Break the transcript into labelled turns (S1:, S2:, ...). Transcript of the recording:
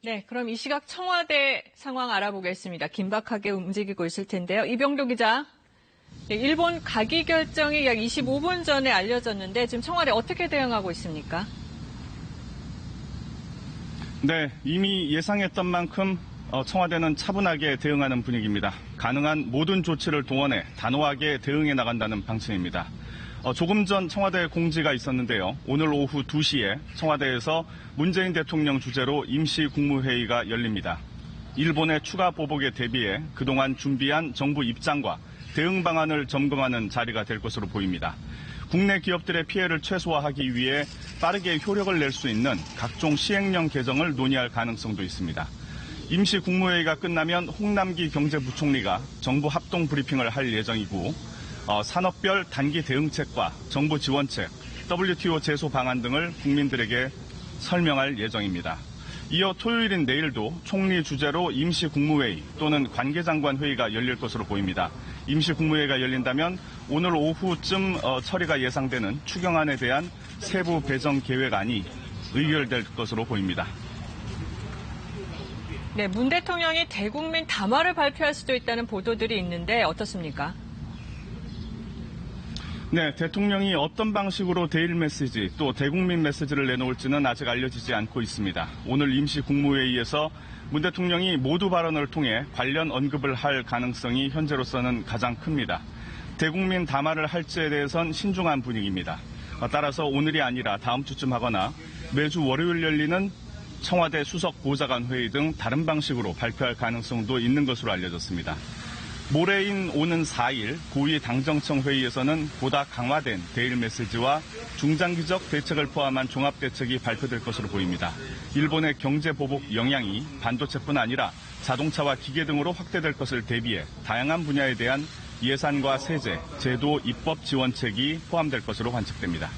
S1: 네, 그럼 이 시각 청와대 상황 알아보겠습니다. 긴박하게 움직이고 있을 텐데요. 이병도 기자, 네, 일본 가기 결정이 약 25분 전에 알려졌는데 지금 청와대 어떻게 대응하고 있습니까?
S2: 네, 이미 예상했던 만큼 청와대는 차분하게 대응하는 분위기입니다. 가능한 모든 조치를 동원해 단호하게 대응해 나간다는 방침입니다. 조금 전 청와대 공지가 있었는데요. 오늘 오후 2시에 청와대에서 문재인 대통령 주재로 임시 국무회의가 열립니다. 일본의 추가 보복에 대비해 그동안 준비한 정부 입장과 대응 방안을 점검하는 자리가 될 것으로 보입니다. 국내 기업들의 피해를 최소화하기 위해 빠르게 효력을 낼 수 있는 각종 시행령 개정을 논의할 가능성도 있습니다. 임시 국무회의가 끝나면 홍남기 경제부총리가 정부 합동 브리핑을 할 예정이고 산업별 단기 대응책과 정부 지원책, WTO 제소 방안 등을 국민들에게 설명할 예정입니다. 이어 토요일인 내일도 총리 주재로 임시 국무회의 또는 관계장관 회의가 열릴 것으로 보입니다. 임시 국무회의가 열린다면 오늘 오후쯤 처리가 예상되는 추경안에 대한 세부 배정 계획안이 의결될 것으로 보입니다.
S1: 네, 문 대통령이 대국민 담화를 발표할 수도 있다는 보도들이 있는데 어떻습니까?
S2: 네, 대통령이 어떤 방식으로 대일 메시지 또 대국민 메시지를 내놓을지는 아직 알려지지 않고 있습니다. 오늘 임시 국무회의에서 문 대통령이 모두 발언을 통해 관련 언급을 할 가능성이 현재로서는 가장 큽니다. 대국민 담화를 할지에 대해선 신중한 분위기입니다. 따라서 오늘이 아니라 다음 주쯤 하거나 매주 월요일 열리는 청와대 수석 보좌관 회의 등 다른 방식으로 발표할 가능성도 있는 것으로 알려졌습니다. 모레인 오는 4일 고위 당정청 회의에서는 보다 강화된 대일 메시지와 중장기적 대책을 포함한 종합대책이 발표될 것으로 보입니다. 일본의 경제 보복 영향이 반도체뿐 아니라 자동차와 기계 등으로 확대될 것을 대비해 다양한 분야에 대한 예산과 세제, 제도, 입법 지원책이 포함될 것으로 관측됩니다.